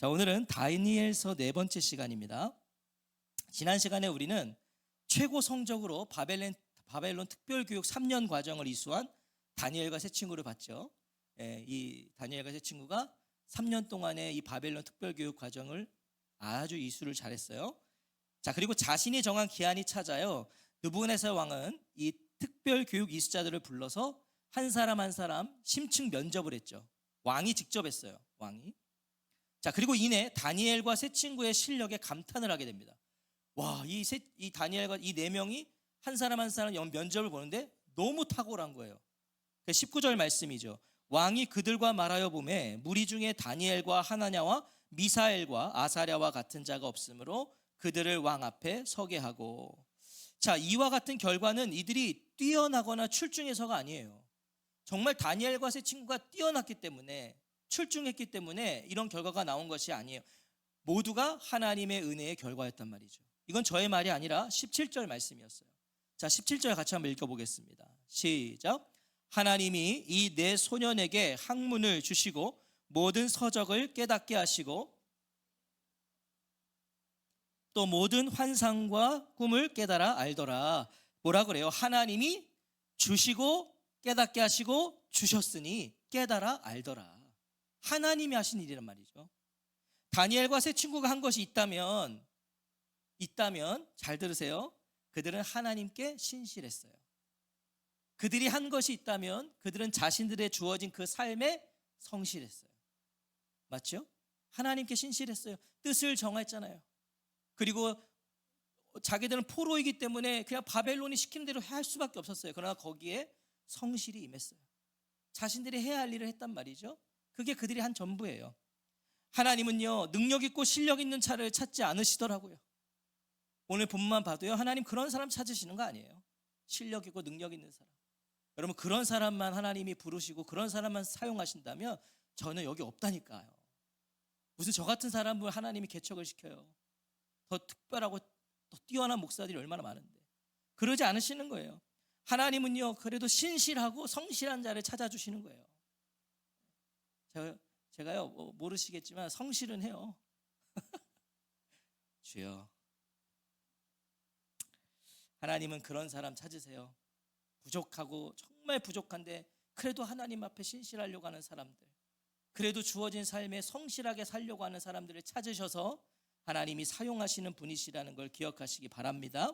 자, 오늘은 다니엘서 네 번째 시간입니다. 지난 시간에 우리는 최고 성적으로 바벨론 특별교육 3년 과정을 이수한 다니엘과 세 친구를 봤죠. 이 다니엘과 세 친구가 3년 동안의 이 바벨론 특별교육 과정을 아주 이수를 잘했어요. 자, 그리고 자신이 정한 기한이 찾아요. 느부갓네살 왕은 이 특별교육 이수자들을 불러서 한 사람 한 사람 심층 면접을 했죠. 왕이 직접 했어요. 왕이. 자, 그리고 이내 다니엘과 세 친구의 실력에 감탄을 하게 됩니다. 와, 이 다니엘과 이 네 명이 한 사람 한 사람 면접을 보는데 너무 탁월한 거예요. 19절 말씀이죠. 왕이 그들과 말하여 보매 무리 중에 다니엘과 하나냐와 미사엘과 아사랴와 같은 자가 없으므로 그들을 왕 앞에 서게 하고. 자, 이와 같은 결과는 이들이 뛰어나거나 출중해서가 아니에요. 정말 다니엘과 세 친구가 뛰어났기 때문에, 출중했기 때문에 이런 결과가 나온 것이 아니에요. 모두가 하나님의 은혜의 결과였단 말이죠. 이건 저의 말이 아니라 17절 말씀이었어요. 자, 17절 같이 한번 읽어보겠습니다. 시작. 하나님이 이 네 소년에게 학문을 주시고 모든 서적을 깨닫게 하시고 또 모든 환상과 꿈을 깨달아 알더라. 뭐라 그래요? 하나님이 주시고 깨닫게 하시고 주셨으니 깨달아 알더라. 하나님이 하신 일이란 말이죠. 다니엘과 세 친구가 한 것이 있다면 잘 들으세요. 그들은 하나님께 신실했어요. 그들이 한 것이 있다면 그들은 자신들의 주어진 그 삶에 성실했어요. 맞죠? 하나님께 신실했어요. 뜻을 정했잖아요. 그리고 자기들은 포로이기 때문에 그냥 바벨론이 시키는 대로 할 수밖에 없었어요. 그러나 거기에 성실이 임했어요. 자신들이 해야 할 일을 했단 말이죠. 그게 그들이 한 전부예요. 하나님은요, 능력 있고 실력 있는 자를 찾지 않으시더라고요. 오늘 본문만 봐도요, 하나님 그런 사람 찾으시는 거 아니에요. 실력 있고 능력 있는 사람. 여러분, 그런 사람만 하나님이 부르시고 그런 사람만 사용하신다면 저는 여기 없다니까요. 무슨 저 같은 사람을 하나님이 개척을 시켜요. 더 특별하고 더 뛰어난 목사들이 얼마나 많은데. 그러지 않으시는 거예요. 하나님은요, 그래도 신실하고 성실한 자를 찾아주시는 거예요. 제가요, 모르시겠지만 성실은 해요. 주여, 하나님은 그런 사람 찾으세요. 부족하고 정말 부족한데 그래도 하나님 앞에 신실하려고 하는 사람들, 그래도 주어진 삶에 성실하게 살려고 하는 사람들을 찾으셔서 하나님이 사용하시는 분이시라는 걸 기억하시기 바랍니다.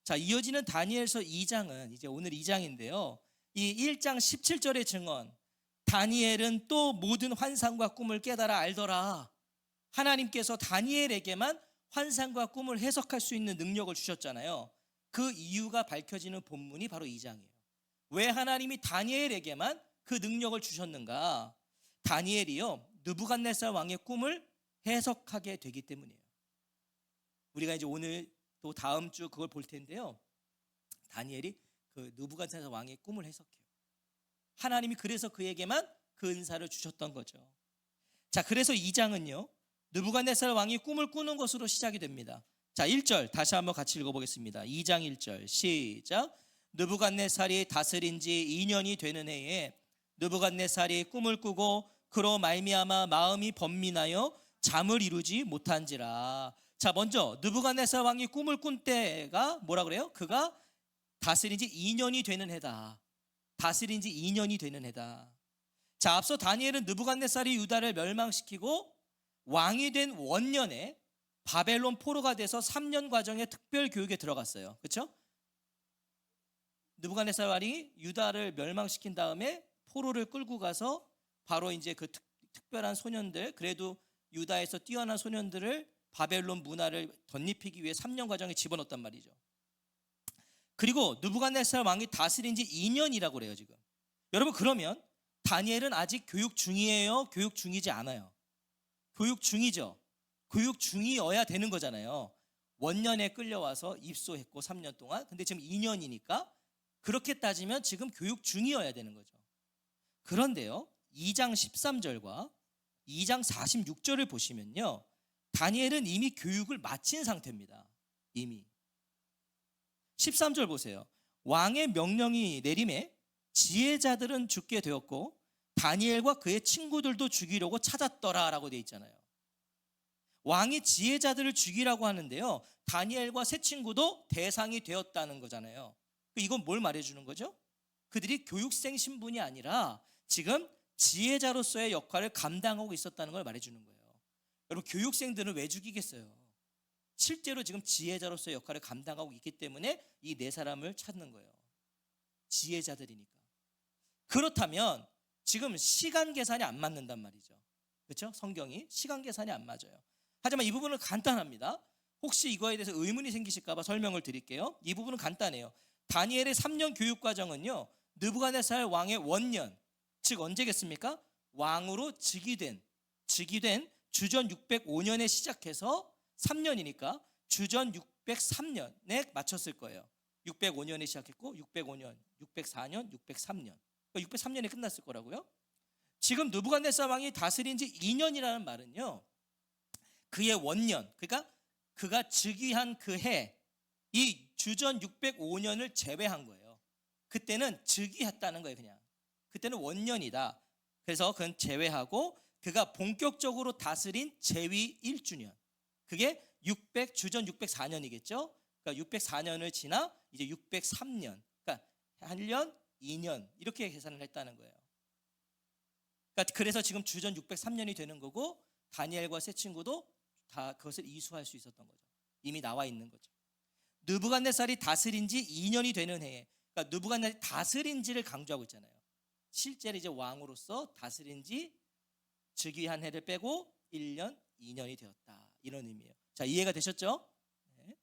자, 이어지는 다니엘서 2장은 이제 오늘 2장인데요. 이 1장 17절의 증언, 다니엘은 또 모든 환상과 꿈을 깨달아 알더라. 하나님께서 다니엘에게만 환상과 꿈을 해석할 수 있는 능력을 주셨잖아요. 그 이유가 밝혀지는 본문이 바로 2장이에요. 왜 하나님이 다니엘에게만 그 능력을 주셨는가? 다니엘이요, 느부갓네살 왕의 꿈을 해석하게 되기 때문이에요. 우리가 이제 오늘 또 다음 주 그걸 볼 텐데요. 다니엘이 그 느부갓네살 왕의 꿈을 해석해요. 하나님이 그래서 그에게만 그 은사를 주셨던 거죠. 자, 그래서 2장은요, 느부갓네살 왕이 꿈을 꾸는 것으로 시작이 됩니다. 자, 1절 다시 한번 같이 읽어보겠습니다. 2장 1절 시작. 느부갓네살이 다스린 지 2년이 되는 해에 느부갓네살이 꿈을 꾸고 그로 말미암아 마음이 번민하여 잠을 이루지 못한지라. 자, 먼저 느부갓네살 왕이 꿈을 꾼 때가 뭐라 그래요? 그가 다스린 지 2년이 되는 해다. 다스린 지 2년이 되는 해다. 자, 앞서 다니엘은 느부갓네살이 유다를 멸망시키고 왕이 된 원년에 바벨론 포로가 돼서 3년 과정의 특별 교육에 들어갔어요. 그렇죠? 느부갓네살 왕이 유다를 멸망시킨 다음에 포로를 끌고 가서 바로 이제 그 특별한 소년들, 그래도 유다에서 뛰어난 소년들을 바벨론 문화를 덧입히기 위해 3년 과정에 집어넣었단 말이죠. 그리고 느부갓네살 왕이 다스린 지 2년이라고 그래요, 지금. 여러분, 그러면 다니엘은 아직 교육 중이에요? 교육 중이지 않아요? 교육 중이죠. 교육 중이어야 되는 거잖아요. 원년에 끌려와서 입소했고 3년 동안. 근데 지금 2년이니까 그렇게 따지면 지금 교육 중이어야 되는 거죠. 그런데요, 2장 13절과 2장 46절을 보시면요, 다니엘은 이미 교육을 마친 상태입니다. 이미. 13절 보세요. 왕의 명령이 내림에 지혜자들은 죽게 되었고 다니엘과 그의 친구들도 죽이려고 찾았더라 라고 되어 있잖아요. 왕이 지혜자들을 죽이라고 하는데요, 다니엘과 세 친구도 대상이 되었다는 거잖아요. 이건 뭘 말해주는 거죠? 그들이 교육생 신분이 아니라 지금 지혜자로서의 역할을 감당하고 있었다는 걸 말해주는 거예요. 여러분, 교육생들은 왜 죽이겠어요? 실제로 지금 지혜자로서의 역할을 감당하고 있기 때문에 이 네 사람을 찾는 거예요. 지혜자들이니까. 그렇다면 지금 시간 계산이 안 맞는단 말이죠. 그렇죠? 성경이 시간 계산이 안 맞아요. 하지만 이 부분은 간단합니다. 혹시 이거에 대해서 의문이 생기실까 봐 설명을 드릴게요. 이 부분은 간단해요. 다니엘의 3년 교육 과정은요, 느부갓네살 왕의 원년, 즉 언제겠습니까? 왕으로 즉위된 주전 605년에 시작해서 3년이니까 주전 603년에 마쳤을 거예요. 605년에 시작했고 605년, 604년, 603년. 603년에 끝났을 거라고요. 지금 느부갓네살 왕이 다스린 지 2년이라는 말은요, 그의 원년, 그러니까 그가 즉위한 그 해, 이 주전 605년을 제외한 거예요. 그때는 즉위했다는 거예요. 그냥 그때는 원년이다. 그래서 그건 제외하고 그가 본격적으로 다스린 재위 1주년, 그게 주전 604년이겠죠. 그러니까 604년을 지나 이제 603년, 그러니까 1년, 2년 이렇게 계산을 했다는 거예요. 그러니까 그래서 지금 주전 603년이 되는 거고, 다니엘과 세 친구도 다 그것을 이수할 수 있었던 거죠. 이미 나와 있는 거죠. 느부갓네살이 다스린 지 2년이 되는 해에, 그러니까 느부갓네살이 다스린 지를 강조하고 있잖아요. 실제로 이제 왕으로서 다스린 지 즉위한 해를 빼고 1년, 2년이 되었다, 이런 의미예요. 자, 이해가 되셨죠? 네.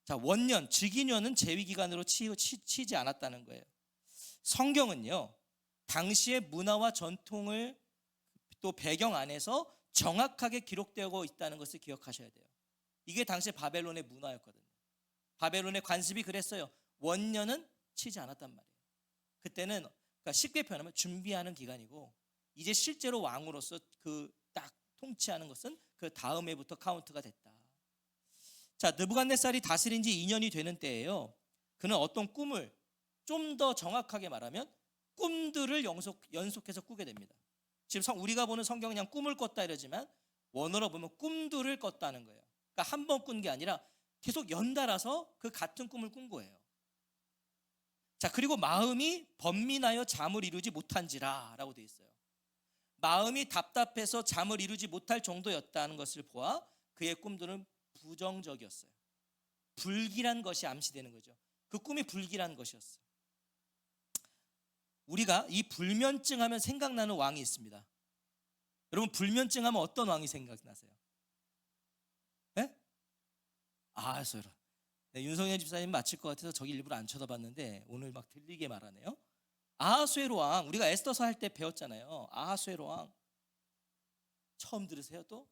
자, 원년, 즉위년은 재위 기간으로 치지 않았다는 거예요. 성경은요, 당시의 문화와 전통을 또 배경 안에서 정확하게 기록되고 있다는 것을 기억하셔야 돼요. 이게 당시 바벨론의 문화였거든요. 바벨론의 관습이 그랬어요. 원년은 치지 않았단 말이에요. 그때는, 그러니까 쉽게 표현하면 준비하는 기간이고, 이제 실제로 왕으로서 그 딱 통치하는 것은 그 다음 해부터 카운트가 됐다. 자, 느부갓네살이 다스린 지 2년이 되는 때예요. 그는 어떤 꿈을, 좀 더 정확하게 말하면 꿈들을 연속해서 꾸게 됩니다. 지금 우리가 보는 성경은 그냥 꿈을 꿨다 이러지만 원어로 보면 꿈들을 꿨다는 거예요. 그러니까 한 번 꾼 게 아니라 계속 연달아서 그 같은 꿈을 꾼 거예요. 자, 그리고 마음이 번민하여 잠을 이루지 못한지라 라고 되어 있어요. 마음이 답답해서 잠을 이루지 못할 정도였다는 것을 보아 그의 꿈들은 부정적이었어요. 불길한 것이 암시되는 거죠. 그 꿈이 불길한 것이었어요. 우리가 이 불면증 하면 생각나는 왕이 있습니다. 여러분, 불면증 하면 어떤 왕이 생각나세요? 네? 아하수에로. 네, 윤성현 집사님 마칠 것 같아서 저기 일부러 안 쳐다봤는데 오늘 막 들리게 말하네요. 아하수에로 왕, 우리가 에스더서 할 때 배웠잖아요. 아하수에로 왕 처음 들으세요? 또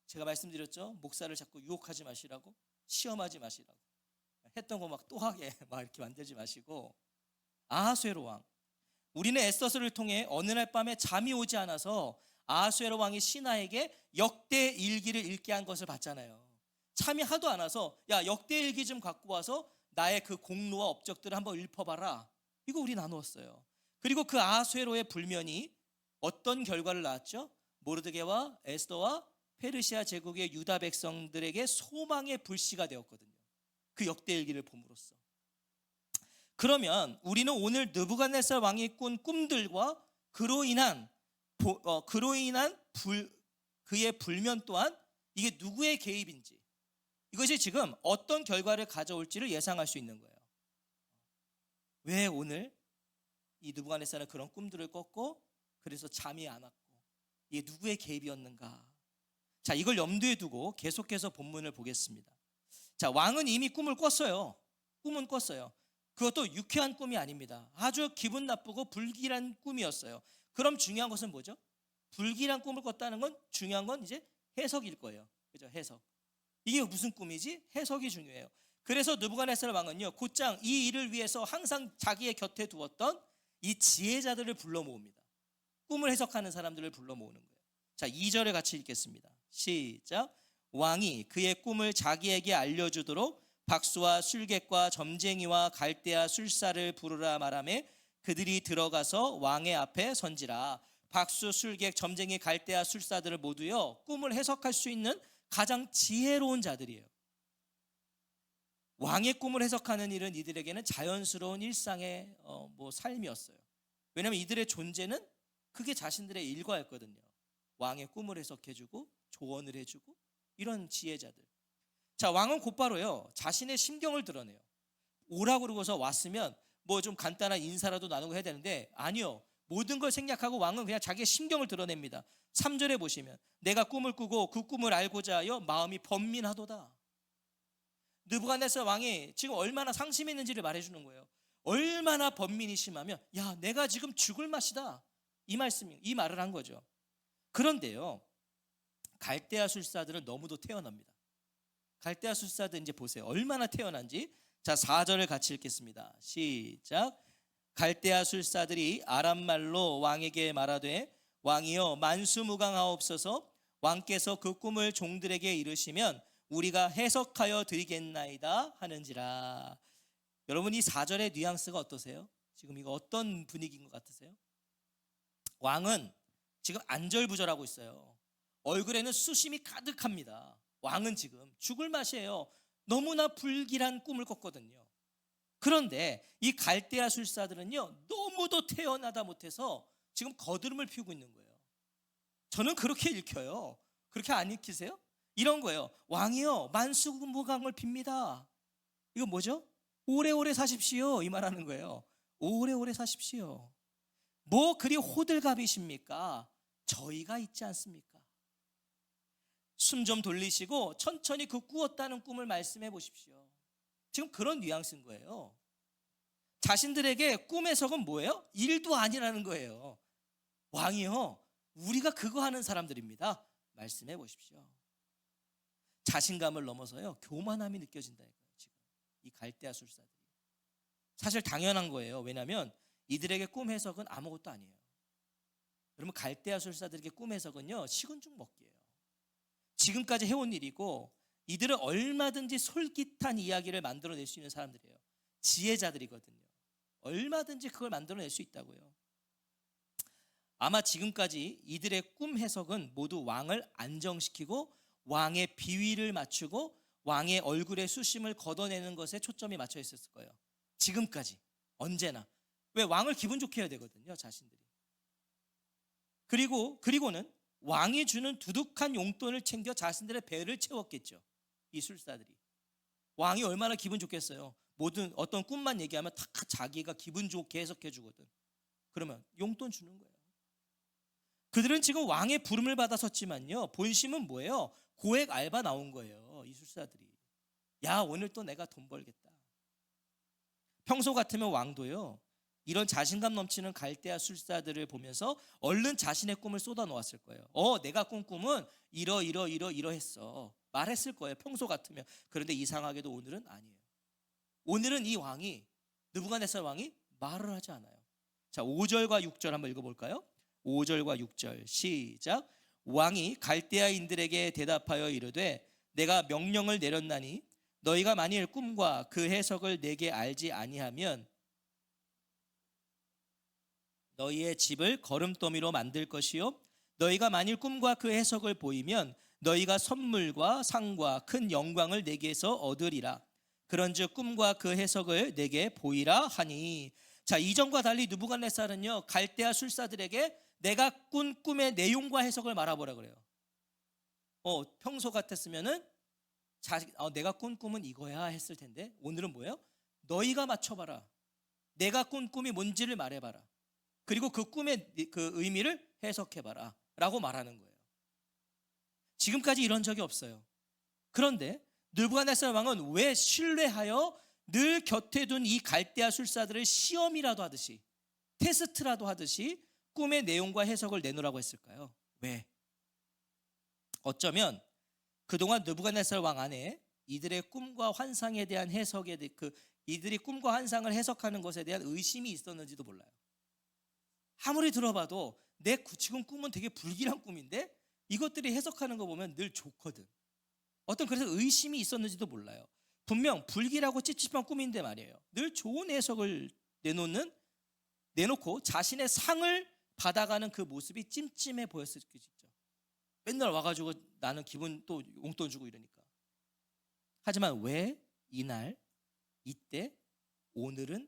제가 말씀드렸죠. 목사를 자꾸 유혹하지 마시라고, 시험하지 마시라고, 했던 거 막 또 하게 막 이렇게 만들지 마시고. 아하수에로 왕, 우리는 에스더서를 통해 어느 날 밤에 잠이 오지 않아서 아하수에로 왕이 신하에게 역대 일기를 읽게 한 것을 봤잖아요. 잠이 하도 안 와서, 야, 역대 일기 좀 갖고 와서 나의 그 공로와 업적들을 한번 읊어봐라, 이거 우리 나누었어요. 그리고 그 아하수에로의 불면이 어떤 결과를 낳았죠? 모르드게와 에스더와 페르시아 제국의 유다 백성들에게 소망의 불씨가 되었거든요. 그 역대일기를 봄으로써. 그러면 우리는 오늘 느부갓네살 왕이 꾼 꿈들과 그로 인한 그의 불면 또한 이게 누구의 개입인지, 이것이 지금 어떤 결과를 가져올지를 예상할 수 있는 거예요. 왜 오늘 이 느부갓네살은 그런 꿈들을 꿨고 그래서 잠이 안 왔고, 이게 누구의 개입이었는가? 자, 이걸 염두에 두고 계속해서 본문을 보겠습니다. 자, 왕은 이미 꿈을 꿨어요. 꿈은 꿨어요. 그것도 유쾌한 꿈이 아닙니다. 아주 기분 나쁘고 불길한 꿈이었어요. 그럼 중요한 것은 뭐죠? 불길한 꿈을 꿨다는 건, 중요한 건 이제 해석일 거예요. 그죠? 해석. 이게 무슨 꿈이지? 해석이 중요해요. 그래서 느부갓네살 왕은요, 곧장 이 일을 위해서 항상 자기의 곁에 두었던 이 지혜자들을 불러 모읍니다. 꿈을 해석하는 사람들을 불러 모으는 거예요. 자, 2절에 같이 읽겠습니다. 시작. 왕이 그의 꿈을 자기에게 알려주도록 박수와 술객과 점쟁이와 갈대아 술사를 부르라 말하매 그들이 들어가서 왕의 앞에 선지라. 박수, 술객, 점쟁이, 갈대아 술사들을 모두요 꿈을 해석할 수 있는 가장 지혜로운 자들이에요. 왕의 꿈을 해석하는 일은 이들에게는 자연스러운 일상의 삶이었어요. 왜냐하면 이들의 존재는 그게 자신들의 일과였거든요. 왕의 꿈을 해석해주고 조언을 해주고 이런 지혜자들. 자, 왕은 곧바로요 자신의 심경을 드러내요. 오라고 그러고서 왔으면 뭐 좀 간단한 인사라도 나누고 해야 되는데 아니요. 모든 걸 생략하고 왕은 그냥 자기의 심경을 드러냅니다. 3절에 보시면 내가 꿈을 꾸고 그 꿈을 알고자 하여 마음이 번민하도다. 느부갓네살 왕이 지금 얼마나 상심했는지를 말해주는 거예요. 얼마나 번민이 심하면 야 내가 지금 죽을 맛이다 이 말을 한 거죠. 그런데요 갈대아 술사들은 너무도 태어납니다. 갈대아 술사들 이제 보세요 얼마나 태어난지. 자 4절을 같이 읽겠습니다. 시작. 갈대아 술사들이 아람말로 왕에게 말하되 왕이여 만수무강하옵소서. 왕께서 그 꿈을 종들에게 이르시면 우리가 해석하여 드리겠나이다 하는지라. 여러분 이 4절의 뉘앙스가 어떠세요? 지금 이거 어떤 분위기인 것 같으세요? 왕은 지금 안절부절하고 있어요. 얼굴에는 수심이 가득합니다. 왕은 지금 죽을 맛이에요. 너무나 불길한 꿈을 꿨거든요. 그런데 이 갈대아 술사들은요 너무도 태어나다 못해서 지금 거드름을 피우고 있는 거예요. 저는 그렇게 읽혀요. 그렇게 안 읽히세요? 이런 거예요. 왕이요 만수무강을 빕니다. 이거 뭐죠? 오래오래 사십시오 이 말하는 거예요. 오래오래 사십시오. 뭐 그리 호들갑이십니까? 저희가 있지 않습니까? 숨 좀 돌리시고 천천히 그 꾸었다는 꿈을 말씀해 보십시오. 지금 그런 뉘앙스인 거예요. 자신들에게 꿈 해석은 뭐예요? 일도 아니라는 거예요. 왕이요 우리가 그거 하는 사람들입니다. 말씀해 보십시오. 자신감을 넘어서요 교만함이 느껴진다니까요. 지금 이 갈대아 술사들이 사실 당연한 거예요. 왜냐하면 이들에게 꿈 해석은 아무것도 아니에요. 여러분 갈대아 술사들에게 꿈 해석은요 식은 죽 먹기예요. 지금까지 해온 일이고 이들은 얼마든지 솔깃한 이야기를 만들어낼 수 있는 사람들이에요. 지혜자들이거든요. 얼마든지 그걸 만들어낼 수 있다고요. 아마 지금까지 이들의 꿈 해석은 모두 왕을 안정시키고 왕의 비위를 맞추고 왕의 얼굴의 수심을 걷어내는 것에 초점이 맞춰 있었을 거예요. 지금까지 언제나. 왜 왕을 기분 좋게 해야 되거든요 자신들이. 그리고는 왕이 주는 두둑한 용돈을 챙겨 자신들의 배를 채웠겠죠. 이 술사들이. 왕이 얼마나 기분 좋겠어요. 모든 어떤 꿈만 얘기하면 다 자기가 기분 좋게 해석해 주거든. 그러면 용돈 주는 거예요. 그들은 지금 왕의 부름을 받아 섰지만요 본심은 뭐예요? 고액 알바 나온 거예요. 이 술사들이. 야 오늘 또 내가 돈 벌겠다. 평소 같으면 왕도요 이런 자신감 넘치는 갈대아 술사들을 보면서 얼른 자신의 꿈을 쏟아 놓았을 거예요. 내가 꾼 꿈은 이러했어 말했을 거예요. 평소 같으면. 그런데 이상하게도 오늘은 아니에요. 오늘은 이 왕이 느부갓네살 왕이 말을 하지 않아요. 자 5절과 6절 한번 읽어볼까요? 5절과 6절 시작. 왕이 갈대아인들에게 대답하여 이르되 내가 명령을 내렸나니 너희가 만일 꿈과 그 해석을 내게 알지 아니하면 너희의 집을 거름더미로 만들 것이요 너희가 만일 꿈과 그 해석을 보이면 너희가 선물과 상과 큰 영광을 내게서 얻으리라. 그런즉 꿈과 그 해석을 내게 보이라 하니. 자 이전과 달리 느부갓네살은요 갈대아 술사들에게 내가 꾼 꿈의 내용과 해석을 말해보라 그래요. 평소 같았으면은 내가 꾼 꿈은 이거야 했을 텐데 오늘은 뭐예요? 너희가 맞춰봐라. 내가 꾼 꿈이 뭔지를 말해봐라. 그리고 그 꿈의 그 의미를 해석해봐라 라고 말하는 거예요. 지금까지 이런 적이 없어요. 그런데 느부갓네살 왕은 왜 신뢰하여 늘 곁에 둔 이 갈대아 술사들을 시험이라도 하듯이 테스트라도 하듯이 꿈의 내용과 해석을 내놓으라고 했을까요? 왜? 어쩌면 그동안 느부갓네살 왕 안에 이들의 꿈과 환상에 대한 이들이 꿈과 환상을 해석하는 것에 대한 의심이 있었는지도 몰라요. 아무리 들어봐도 내 지금 꿈은 되게 불길한 꿈인데 이것들이 해석하는 거 보면 늘 좋거든. 그래서 의심이 있었는지도 몰라요. 분명 불길하고 찝찝한 꿈인데 말이에요 늘 좋은 해석을 내놓고 자신의 상을 받아가는 그 모습이 찜찜해 보였을 수 있죠. 맨날 와가지고 나는 기분 또 용돈 주고 이러니까. 하지만 왜 이날 이때 오늘은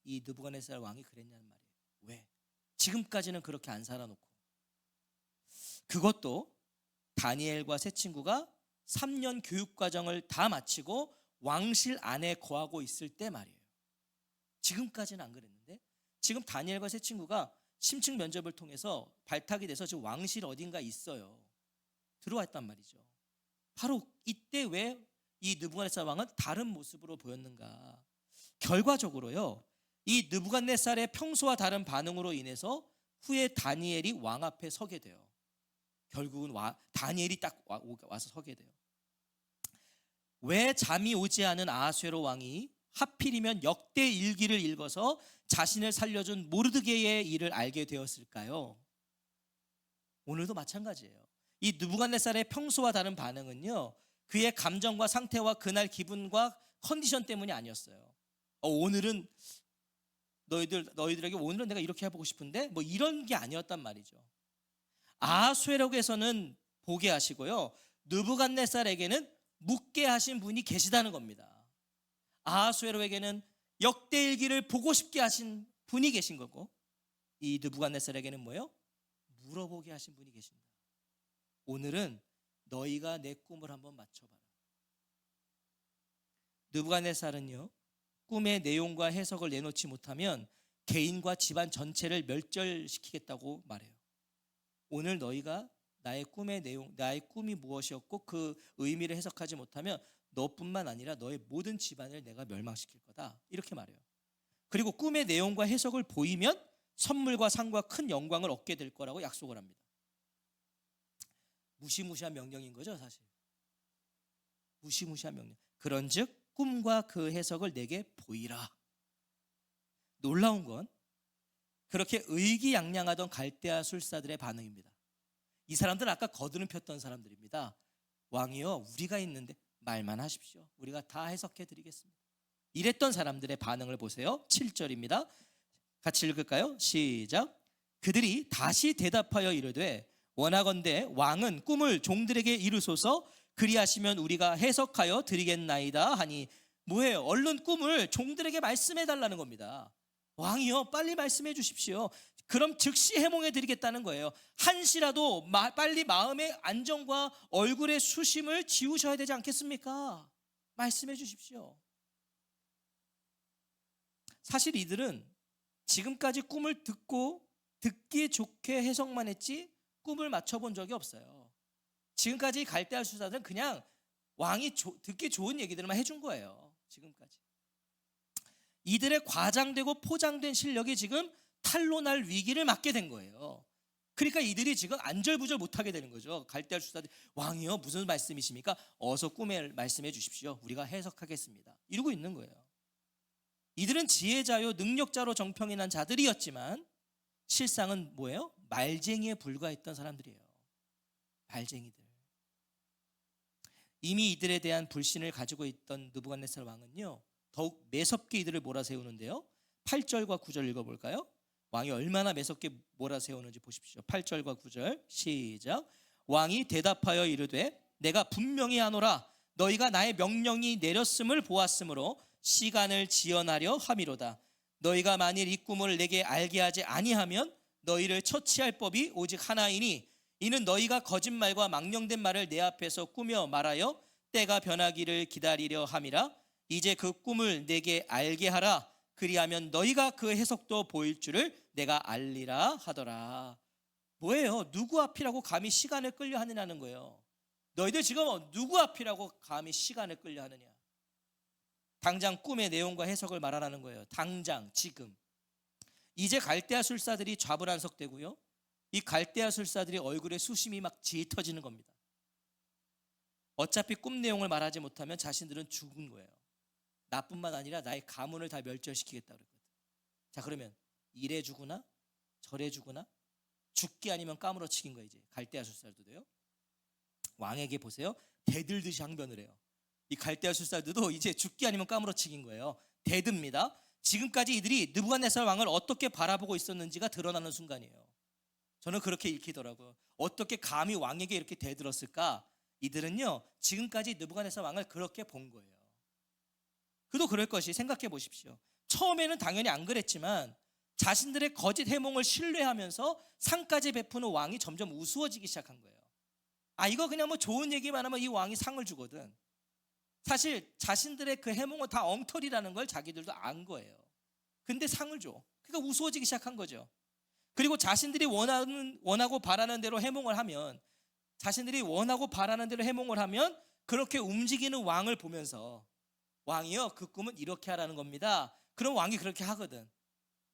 이 느부갓네살 왕이 그랬냐는 말이에요. 왜? 지금까지는 그렇게 안 살아놓고. 그것도 다니엘과 세 친구가 3년 교육과정을 다 마치고 왕실 안에 거하고 있을 때 말이에요. 지금까지는 안 그랬는데 지금 다니엘과 세 친구가 심층 면접을 통해서 발탁이 돼서 지금 왕실 어딘가 있어요. 들어왔단 말이죠. 바로 이때 왜 이 느부갓네살 왕은 다른 모습으로 보였는가? 결과적으로요, 이 느부갓네살의 평소와 다른 반응으로 인해서 후에 다니엘이 왕 앞에 서게 돼요. 결국은 다니엘이 딱 와서 서게 돼요. 왜 잠이 오지 않은 아하수에로 왕이 하필이면 역대 일기를 읽어서 자신을 살려준 모르드게의 일을 알게 되었을까요? 오늘도 마찬가지예요. 이 느부갓네살의 평소와 다른 반응은요, 그의 감정과 상태와 그날 기분과 컨디션 때문이 아니었어요. 오늘은 너희들에게 오늘은 내가 이렇게 해보고 싶은데 뭐 이런 게 아니었단 말이죠. 아하수에로에서는 보게 하시고요, 느부갓네살에게는 묻게 하신 분이 계시다는 겁니다. 아하수에로에게는 역대일기를 보고 싶게 하신 분이 계신 거고, 이 느부갓네살에게는 뭐예요? 물어보게 하신 분이 계신다. 오늘은 너희가 내 꿈을 한번 맞춰봐라. 느부갓네살은요, 꿈의 내용과 해석을 내놓지 못하면 개인과 집안 전체를 멸절시키겠다고 말해요. 오늘 너희가 나의 꿈의 내용, 나의 꿈이 무엇이었고 그 의미를 해석하지 못하면 너뿐만 아니라 너의 모든 집안을 내가 멸망시킬 거다, 이렇게 말해요. 그리고 꿈의 내용과 해석을 보이면 선물과 상과 큰 영광을 얻게 될 거라고 약속을 합니다. 무시무시한 명령인 거죠, 사실. 무시무시한 명령. 그런즉 꿈과 그 해석을 내게 보이라. 놀라운 건 그렇게 의기양양하던 갈대아 술사들의 반응입니다. 이 사람들은 아까 거드름 폈던 사람들입니다. 왕이여, 우리가 있는데 말만 하십시오. 우리가 다 해석해 드리겠습니다. 이랬던 사람들의 반응을 보세요. 7절입니다. 같이 읽을까요? 시작. 그들이 다시 대답하여 이르되 원하건대 왕은 꿈을 종들에게 이루소서, 그리하시면 우리가 해석하여 드리겠나이다 하니. 뭐예요? 얼른 꿈을 종들에게 말씀해 달라는 겁니다. 왕이요, 빨리 말씀해 주십시오. 그럼 즉시 해몽해 드리겠다는 거예요. 한시라도 빨리 마음의 안정과 얼굴의 수심을 지우셔야 되지 않겠습니까? 말씀해 주십시오. 사실 이들은 지금까지 꿈을 듣기 좋게 해석만 했지 꿈을 맞춰본 적이 없어요. 지금까지 갈대아 술사들은 그냥 왕이 듣기 좋은 얘기들만 해준 거예요. 지금까지. 이들의 과장되고 포장된 실력이 지금 탄로날 위기를 맞게 된 거예요. 그러니까 이들이 지금 안절부절 못하게 되는 거죠. 갈대아 술사들이 왕이요, 무슨 말씀이십니까? 어서 꿈에 말씀해 주십시오. 우리가 해석하겠습니다. 이러고 있는 거예요. 이들은 지혜자요 능력자로 정평이 난 자들이었지만 실상은 뭐예요? 말쟁이에 불과했던 사람들이에요. 말쟁이들. 이미 이들에 대한 불신을 가지고 있던 느부갓네살 왕은요, 더욱 매섭게 이들을 몰아세우는데요. 8절과 9절 읽어볼까요? 왕이 얼마나 매섭게 몰아세우는지 보십시오. 8절과 9절 시작. 왕이 대답하여 이르되 내가 분명히 하노라. 너희가 나의 명령이 내렸음을 보았으므로 시간을 지연하려 함이로다. 너희가 만일 이 꿈을 내게 알게 하지 아니하면 너희를 처치할 법이 오직 하나이니 이는 너희가 거짓말과 망령된 말을 내 앞에서 꾸며 말하여 때가 변하기를 기다리려 함이라. 이제 그 꿈을 내게 알게 하라. 그리하면 너희가 그 해석도 보일 줄을 내가 알리라 하더라. 뭐예요? 누구 앞이라고 감히 시간을 끌려 하느냐는 거예요. 너희들 지금 누구 앞이라고 감히 시간을 끌려 하느냐. 당장 꿈의 내용과 해석을 말하라는 거예요. 당장 지금. 이제 갈대아 술사들이 좌불안석되고요, 이 갈대아 술사들이 얼굴에 수심이 막 짙어지는 겁니다. 어차피 꿈 내용을 말하지 못하면 자신들은 죽은 거예요. 나뿐만 아니라 나의 가문을 다 멸절시키겠다 그랬거든. 자, 그러면 이래 주구나 저래 주구나 죽기 아니면 까무러치긴 거예요. 이제 갈대아 술사들도요. 왕에게 보세요. 대들듯이 항변을 해요. 이 갈대아 술사들도 이제 죽기 아니면 까무러치긴 거예요. 대듭니다. 지금까지 이들이 느부갓네살 왕을 어떻게 바라보고 있었는지가 드러나는 순간이에요. 저는 그렇게 읽히더라고요. 어떻게 감히 왕에게 이렇게 대들었을까? 이들은요, 지금까지 느부갓네살 왕을 그렇게 본 거예요. 그도 그럴 것이 생각해 보십시오. 처음에는 당연히 안 그랬지만 자신들의 거짓 해몽을 신뢰하면서 상까지 베푸는 왕이 점점 우스워지기 시작한 거예요. 이거 그냥 뭐 좋은 얘기만 하면 이 왕이 상을 주거든. 사실 자신들의 그 해몽은 다 엉터리라는 걸 자기들도 안 거예요. 근데 상을 줘. 그러니까 우스워지기 시작한 거죠. 그리고 자신들이 원하고 바라는 대로 해몽을 하면, 그렇게 움직이는 왕을 보면서, 왕이요, 그 꿈은 이렇게 하라는 겁니다. 그럼 왕이 그렇게 하거든.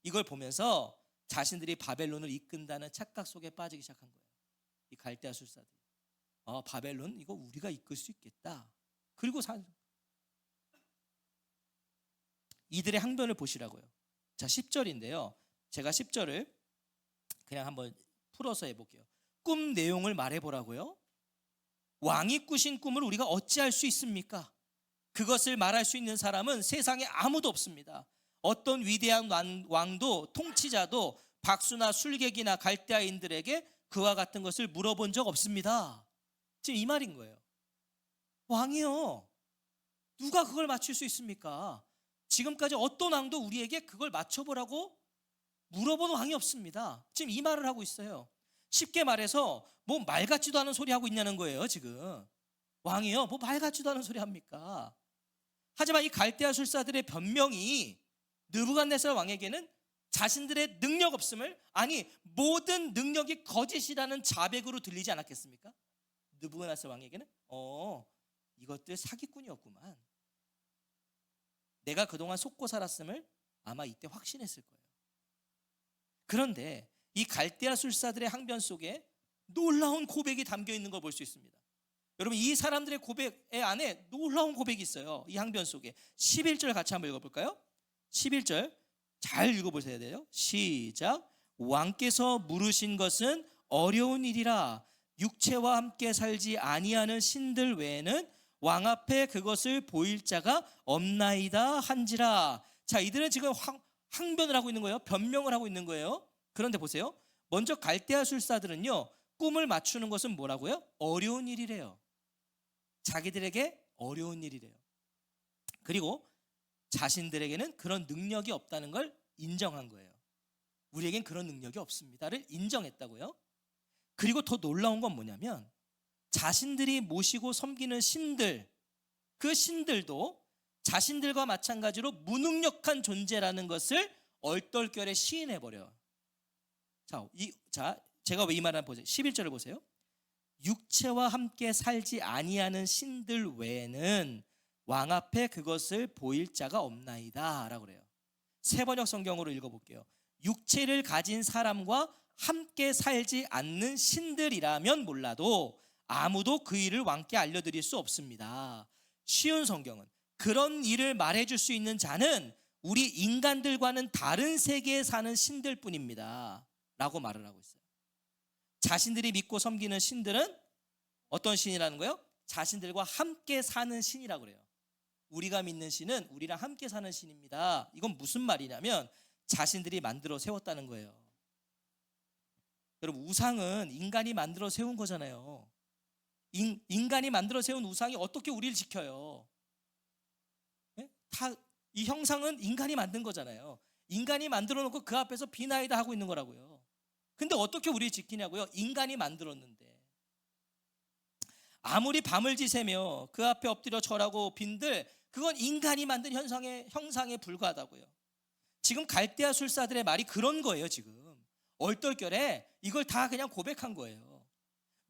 이걸 보면서 자신들이 바벨론을 이끈다는 착각 속에 빠지기 시작한 거예요. 이 갈대아 술사들이. 바벨론 이거 우리가 이끌 수 있겠다. 그리고 이들의 항변을 보시라고요. 자, 10절인데요. 제가 10절을 그냥 한번 풀어서 해볼게요. 꿈 내용을 말해보라고요. 왕이 꾸신 꿈을 우리가 어찌할 수 있습니까? 그것을 말할 수 있는 사람은 세상에 아무도 없습니다. 어떤 위대한 왕도 통치자도 박수나 술객이나 갈대아인들에게 그와 같은 것을 물어본 적 없습니다. 지금 이 말인 거예요. 왕이요, 누가 그걸 맞출 수 있습니까? 지금까지 어떤 왕도 우리에게 그걸 맞춰보라고 물어본 왕이 없습니다. 지금 이 말을 하고 있어요. 쉽게 말해서 뭐 말 같지도 않은 소리 하고 있냐는 거예요. 지금 왕이요, 뭐 말 같지도 않은 소리 합니까? 하지만 이 갈대아 술사들의 변명이 느부갓네살 왕에게는 자신들의 능력 없음을, 모든 능력이 거짓이라는 자백으로 들리지 않았겠습니까? 느부갓네살 왕에게는 이것들 사기꾼이었구만. 내가 그동안 속고 살았음을 아마 이때 확신했을 거예요. 그런데 이 갈대아 술사들의 항변 속에 놀라운 고백이 담겨 있는 걸 볼 수 있습니다. 여러분, 이 사람들의 고백 안에 놀라운 고백이 있어요. 이 항변 속에 11절 같이 한번 읽어볼까요? 11절 잘 읽어보셔야 돼요. 시작. 왕께서 물으신 것은 어려운 일이라 육체와 함께 살지 아니하는 신들 외에는 왕 앞에 그것을 보일 자가 없나이다 한지라. 자, 이들은 지금 항변을 하고 있는 거예요. 변명을 하고 있는 거예요. 그런데 보세요. 먼저 갈대아 술사들은요, 꿈을 맞추는 것은 뭐라고요? 어려운 일이래요. 자기들에게 어려운 일이래요. 그리고 자신들에게는 그런 능력이 없다는 걸 인정한 거예요. 우리에겐 그런 능력이 없습니다를 인정했다고요. 그리고 더 놀라운 건 뭐냐면 자신들이 모시고 섬기는 신들, 그 신들도 자신들과 마찬가지로 무능력한 존재라는 것을 얼떨결에 시인해버려요. 자, 제가 왜 이 말을 보세요. 11절을 보세요. 육체와 함께 살지 아니하는 신들 외에는 왕 앞에 그것을 보일 자가 없나이다 라고 그래요. 새번역 성경으로 읽어볼게요. 육체를 가진 사람과 함께 살지 않는 신들이라면 몰라도 아무도 그 일을 왕께 알려드릴 수 없습니다. 쉬운 성경은 그런 일을 말해줄 수 있는 자는 우리 인간들과는 다른 세계에 사는 신들 뿐입니다 라고 말을 하고 있어요. 자신들이 믿고 섬기는 신들은 어떤 신이라는 거예요? 자신들과 함께 사는 신이라고 그래요. 우리가 믿는 신은 우리랑 함께 사는 신입니다. 이건 무슨 말이냐면 자신들이 만들어 세웠다는 거예요. 여러분, 우상은 인간이 만들어 세운 거잖아요. 인간이 만들어 세운 우상이 어떻게 우리를 지켜요? 네? 이 형상은 인간이 만든 거잖아요. 인간이 만들어 놓고 그 앞에서 비나이다 하고 있는 거라고요. 근데 어떻게 우리를 지키냐고요? 인간이 만들었는데. 아무리 밤을 지새며 그 앞에 엎드려 절하고 빈들, 그건 인간이 만든 형상에 불과하다고요. 지금 갈대아 술사들의 말이 그런 거예요. 지금 얼떨결에 이걸 다 그냥 고백한 거예요.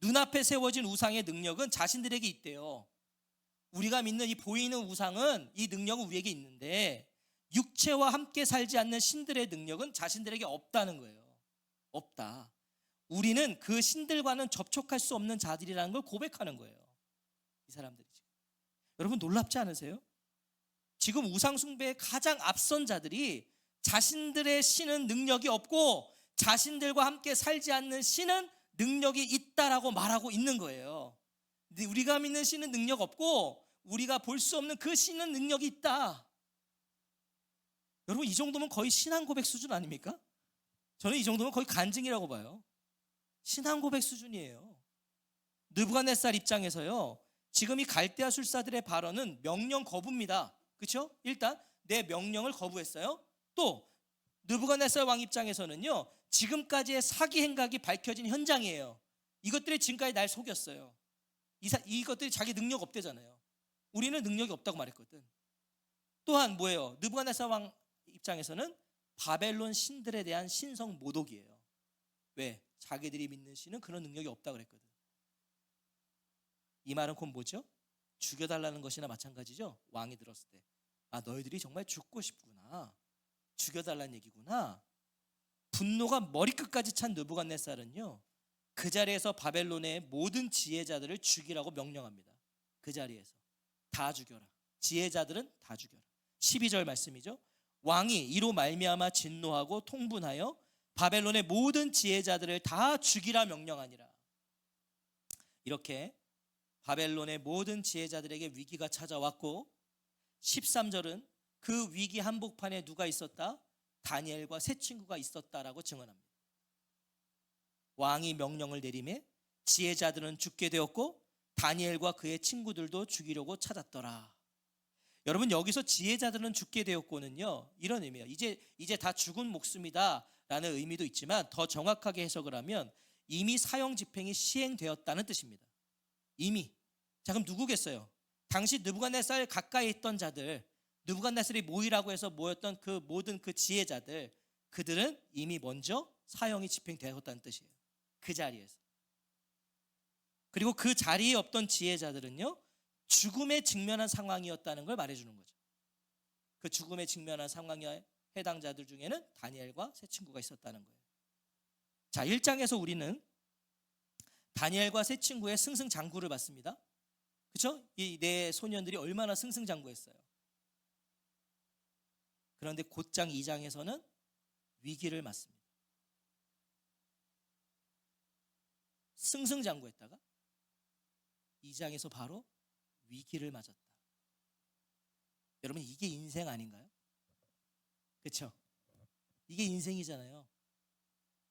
눈앞에 세워진 우상의 능력은 자신들에게 있대요. 우리가 믿는 이 보이는 우상은, 이 능력은 우리에게 있는데 육체와 함께 살지 않는 신들의 능력은 자신들에게 없다는 거예요. 없다. 우리는 그 신들과는 접촉할 수 없는 자들이라는 걸 고백하는 거예요. 이 사람들이 지금. 여러분, 놀랍지 않으세요? 지금 우상 숭배의 가장 앞선 자들이 자신들의 신은 능력이 없고 자신들과 함께 살지 않는 신은 능력이 있다라고 말하고 있는 거예요. 근데 우리가 믿는 신은 능력 없고 우리가 볼 수 없는 그 신은 능력이 있다. 여러분, 이 정도면 거의 신앙 고백 수준 아닙니까? 저는 이 정도면 거의 간증이라고 봐요. 신앙 고백 수준이에요. 느부갓네살 입장에서요, 지금 이 갈대아 술사들의 발언은 명령 거부입니다. 그렇죠? 일단 내 명령을 거부했어요. 또 느부갓네살 왕 입장에서는요, 지금까지의 사기 행각이 밝혀진 현장이에요. 이것들이 지금까지 날 속였어요. 이것들이 자기 능력 없대잖아요. 우리는 능력이 없다고 말했거든. 또한 뭐예요? 느부갓네살 왕 입장에서는 바벨론 신들에 대한 신성 모독이에요. 왜? 자기들이 믿는 신은 그런 능력이 없다고 그랬거든. 이 말은 곧 뭐죠? 죽여달라는 것이나 마찬가지죠. 왕이 들었을 때, 아, 너희들이 정말 죽고 싶구나, 죽여달라는 얘기구나. 분노가 머리끝까지 찬 느부갓네살은요, 그 자리에서 바벨론의 모든 지혜자들을 죽이라고 명령합니다. 그 자리에서 다 죽여라. 지혜자들은 다 죽여라. 12절 말씀이죠. 왕이 이로 말미암아 진노하고 통분하여 바벨론의 모든 지혜자들을 다 죽이라 명령하니라. 이렇게 바벨론의 모든 지혜자들에게 위기가 찾아왔고, 13절은 그 위기 한복판에 누가 있었다? 다니엘과 세 친구가 있었다라고 증언합니다. 왕이 명령을 내리매 지혜자들은 죽게 되었고 다니엘과 그의 친구들도 죽이려고 찾았더라. 여러분, 여기서 지혜자들은 죽게 되었고는요, 이런 의미예요. 이제 다 죽은 목숨이다 라는 의미도 있지만, 더 정확하게 해석을 하면 이미 사형 집행이 시행되었다는 뜻입니다. 이미. 자, 그럼 누구겠어요? 당시 느부갓네살 가까이 있던 자들, 느부갓네살이 모이라고 해서 모였던 그 모든 그 지혜자들, 그들은 이미 먼저 사형이 집행되었다는 뜻이에요. 그 자리에서. 그리고 그 자리에 없던 지혜자들은요, 죽음에 직면한 상황이었다는 걸 말해주는 거죠. 그 죽음에 직면한 상황에 해당자들 중에는 다니엘과 세 친구가 있었다는 거예요. 자, 1장에서 우리는 다니엘과 세 친구의 승승장구를 봤습니다. 그렇죠? 이 네 소년들이 얼마나 승승장구했어요. 그런데 곧장 2장에서는 위기를 맞습니다. 승승장구했다가 2장에서 바로 위기를 맞았다. 여러분, 이게 인생 아닌가요? 그렇죠? 이게 인생이잖아요.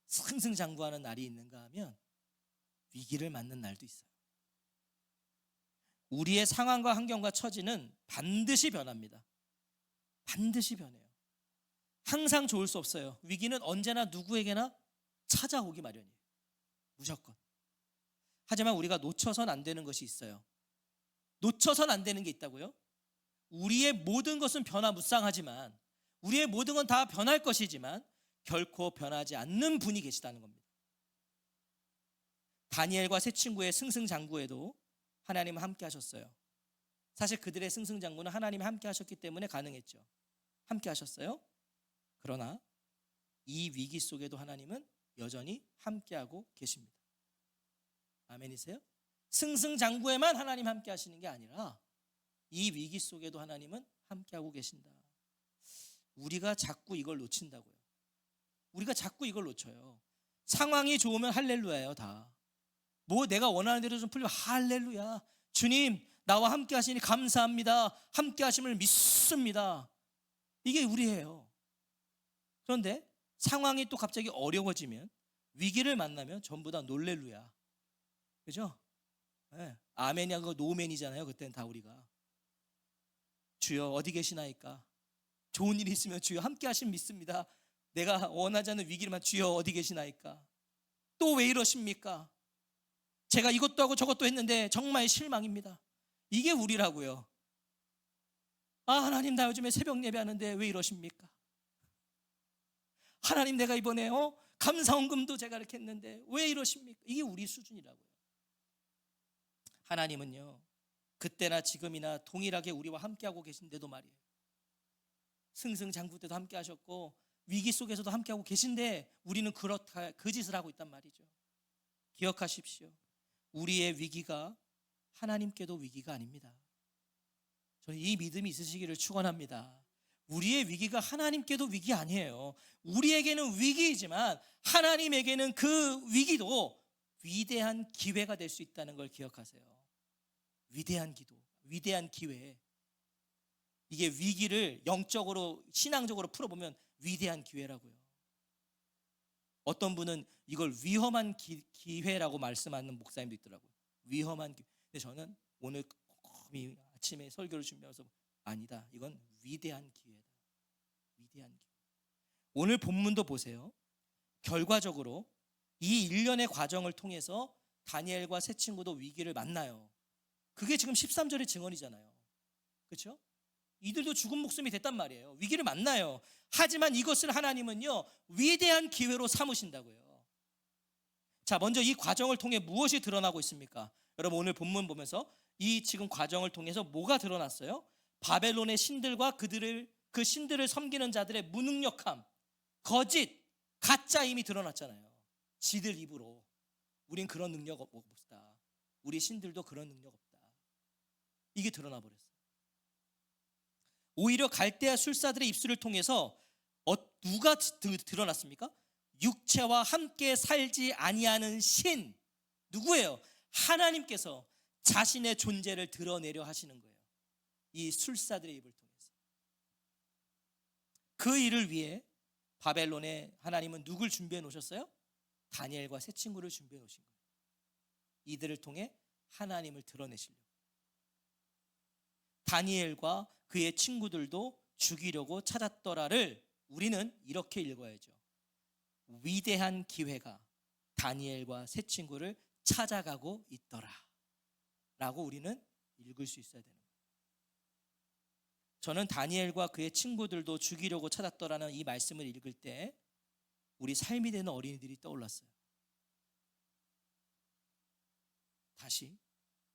승승장구하는 날이 있는가 하면 위기를 맞는 날도 있어요. 우리의 상황과 환경과 처지는 반드시 변합니다. 반드시 변해요. 항상 좋을 수 없어요. 위기는 언제나 누구에게나 찾아오기 마련이에요. 무조건. 하지만 우리가 놓쳐선 안 되는 것이 있어요. 놓쳐선 안 되는 게 있다고요? 우리의 모든 것은 변화무쌍하지만, 우리의 모든 건 다 변할 것이지만 결코 변하지 않는 분이 계시다는 겁니다. 다니엘과 세 친구의 승승장구에도 하나님은 함께 하셨어요. 사실 그들의 승승장구는 하나님이 함께 하셨기 때문에 가능했죠. 함께 하셨어요. 그러나 이 위기 속에도 하나님은 여전히 함께하고 계십니다. 아멘이세요? 승승장구에만 하나님 함께 하시는 게 아니라 이 위기 속에도 하나님은 함께하고 계신다. 우리가 자꾸 이걸 놓친다고요. 우리가 자꾸 이걸 놓쳐요. 상황이 좋으면 할렐루야예요. 다. 뭐 내가 원하는 대로 좀 풀리면 할렐루야, 주님 나와 함께 하시니 감사합니다, 함께 하심을 믿습니다. 이게 우리예요. 그런데 상황이 또 갑자기 어려워지면, 위기를 만나면 전부 다 놀렐루야. 그죠? 네. 아멘이 아니고 노멘이잖아요. 그때는 다 우리가. 주여 어디 계시나이까? 좋은 일이 있으면 주여 함께 하심 믿습니다. 내가 원하지 않는 위기를만 주여 어디 계시나이까? 또 왜 이러십니까? 제가 이것도 하고 저것도 했는데 정말 실망입니다. 이게 우리라고요. 아, 하나님 나 요즘에 새벽 예배하는데 왜 이러십니까? 하나님 내가 이번에 감사원금도 제가 이렇게 했는데 왜 이러십니까? 이게 우리 수준이라고요. 하나님은요, 그때나 지금이나 동일하게 우리와 함께하고 계신데도 말이에요. 승승장구 때도 함께 하셨고 위기 속에서도 함께하고 계신데 우리는 그렇다 그 짓을 하고 있단 말이죠. 기억하십시오. 우리의 위기가 하나님께도 위기가 아닙니다. 저는 이 믿음이 있으시기를 축원합니다. 우리의 위기가 하나님께도 위기 아니에요. 우리에게는 위기이지만 하나님에게는 그 위기도 위대한 기회가 될 수 있다는 걸 기억하세요. 위대한 기도, 위대한 기회. 이게 위기를 영적으로 신앙적으로 풀어보면 위대한 기회라고요. 어떤 분은 이걸 위험한 기회라고 말씀하는 목사님도 있더라고요. 위험한 기회. 근데 저는 오늘 곰곰이 아침에 설교를 준비하면서 아니다. 이건 위대한 기회다. 위대한 기회. 오늘 본문도 보세요. 결과적으로 이 1년의 과정을 통해서 다니엘과 세 친구도 위기를 만나요. 그게 지금 13절의 증언이잖아요. 그렇죠? 이들도 죽은 목숨이 됐단 말이에요. 위기를 만나요. 하지만 이것을 하나님은요, 위대한 기회로 삼으신다고요. 자, 먼저 이 과정을 통해 무엇이 드러나고 있습니까? 여러분 오늘 본문 보면서 이 지금 과정을 통해서 뭐가 드러났어요? 바벨론의 신들과 그 신들을 섬기는 자들의 무능력함, 거짓, 가짜임이 드러났잖아요. 지들 입으로 우린 그런 능력 없다. 우리 신들도 그런 능력 없다. 이게 드러나 버렸어요. 오히려 갈대아 술사들의 입술을 통해서 누가 드러났습니까? 육체와 함께 살지 아니하는 신, 누구예요? 하나님께서 자신의 존재를 드러내려 하시는 거예요. 이 술사들의 입을 통해서. 그 일을 위해 바벨론에 하나님은 누굴 준비해 놓으셨어요? 다니엘과 세 친구를 준비해 놓으신 거예요. 이들을 통해 하나님을 드러내시려고. 다니엘과 그의 친구들도 죽이려고 찾았더라를 우리는 이렇게 읽어야죠. 위대한 기회가 다니엘과 세 친구를 찾아가고 있더라 라고 우리는 읽을 수 있어야 되는 거예요. 저는 다니엘과 그의 친구들도 죽이려고 찾았더라는 이 말씀을 읽을 때 우리 삶이 되는 어린이들이 떠올랐어요. 다시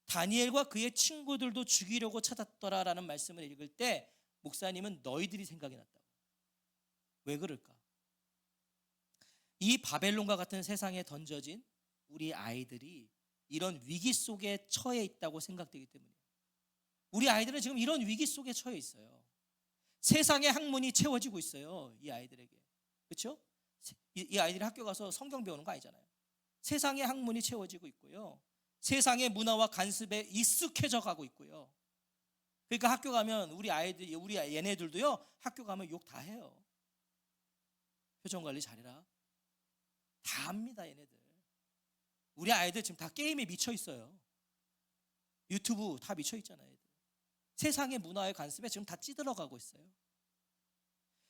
다니엘과 그의 친구들도 죽이려고 찾았더라라는 말씀을 읽을 때 목사님은 너희들이 생각이 났다고. 왜 그럴까? 이 바벨론과 같은 세상에 던져진 우리 아이들이 이런 위기 속에 처해 있다고 생각되기 때문이에요. 우리 아이들은 지금 이런 위기 속에 처해 있어요. 세상의 학문이 채워지고 있어요. 이 아이들에게. 그렇죠? 이 아이들이 학교 가서 성경 배우는 거 아니잖아요. 세상의 학문이 채워지고 있고요. 세상의 문화와 관습에 익숙해져 가고 있고요. 그러니까 학교 가면 우리 얘네들도요, 학교 가면 욕 다 해요. 표정 관리 잘해라. 다 합니다, 얘네들. 우리 아이들 지금 다 게임에 미쳐 있어요. 유튜브 다 미쳐 있잖아요. 애들. 세상의 문화의 관습에 지금 다 찌들어가고 있어요.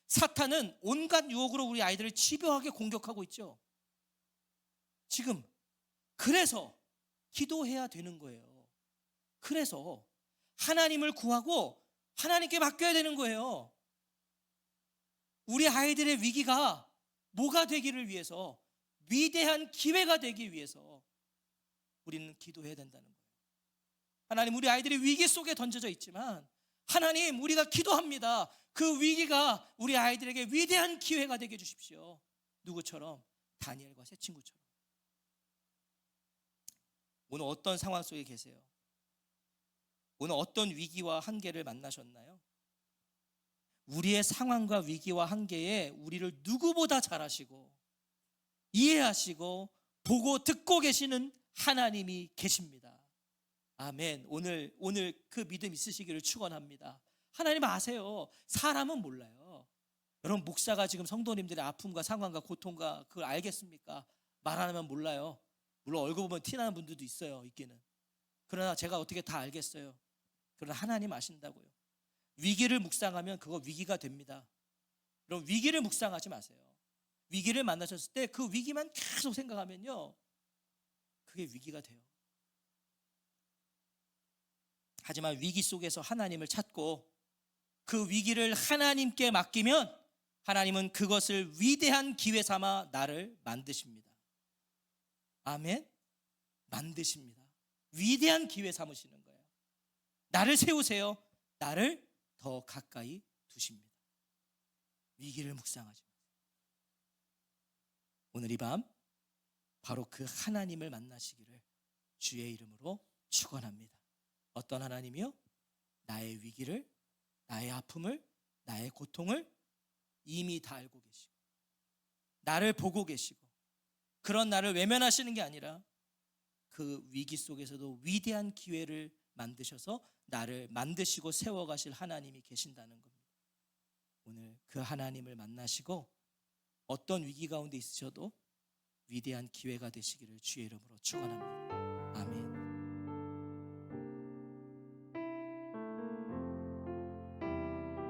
사탄은 온갖 유혹으로 우리 아이들을 집요하게 공격하고 있죠. 지금 그래서 기도해야 되는 거예요. 그래서 하나님을 구하고 하나님께 맡겨야 되는 거예요. 우리 아이들의 위기가 뭐가 되기를 위해서, 위대한 기회가 되기 위해서 우리는 기도해야 된다는 거예요. 하나님, 우리 아이들이 위기 속에 던져져 있지만 하나님, 우리가 기도합니다. 그 위기가 우리 아이들에게 위대한 기회가 되게 해주십시오. 누구처럼? 다니엘과 세 친구처럼. 오늘 어떤 상황 속에 계세요? 오늘 어떤 위기와 한계를 만나셨나요? 우리의 상황과 위기와 한계에 우리를 누구보다 잘 아시고 이해하시고 보고 듣고 계시는 하나님이 계십니다. 아멘. 오늘 그 믿음 있으시기를 축원합니다. 하나님 아세요. 사람은 몰라요. 여러분, 목사가 지금 성도님들의 아픔과 상황과 고통과 그걸 알겠습니까? 말 안 하면 몰라요. 물론 얼굴 보면 티나는 분들도 있어요. 있기는. 그러나 제가 어떻게 다 알겠어요. 그러나 하나님 아신다고요. 위기를 묵상하면 그거 위기가 됩니다. 그럼 위기를 묵상하지 마세요. 위기를 만나셨을 때 그 위기만 계속 생각하면요, 그게 위기가 돼요. 하지만 위기 속에서 하나님을 찾고 그 위기를 하나님께 맡기면 하나님은 그것을 위대한 기회 삼아 나를 만드십니다. 아멘. 만드십니다. 위대한 기회 삼으시는 거예요. 나를 세우세요. 나를 더 가까이 두십니다. 위기를 묵상하지 마세요. 오늘 이 밤 바로 그 하나님을 만나시기를 주의 이름으로 축원합니다. 어떤 하나님이요? 나의 위기를, 나의 아픔을, 나의 고통을 이미 다 알고 계시고 나를 보고 계시고 그런 나를 외면하시는 게 아니라 그 위기 속에서도 위대한 기회를 만드셔서 나를 만드시고 세워가실 하나님이 계신다는 겁니다. 오늘 그 하나님을 만나시고 어떤 위기 가운데 있으셔도 위대한 기회가 되시기를 주의 이름으로 축원합니다. 아멘.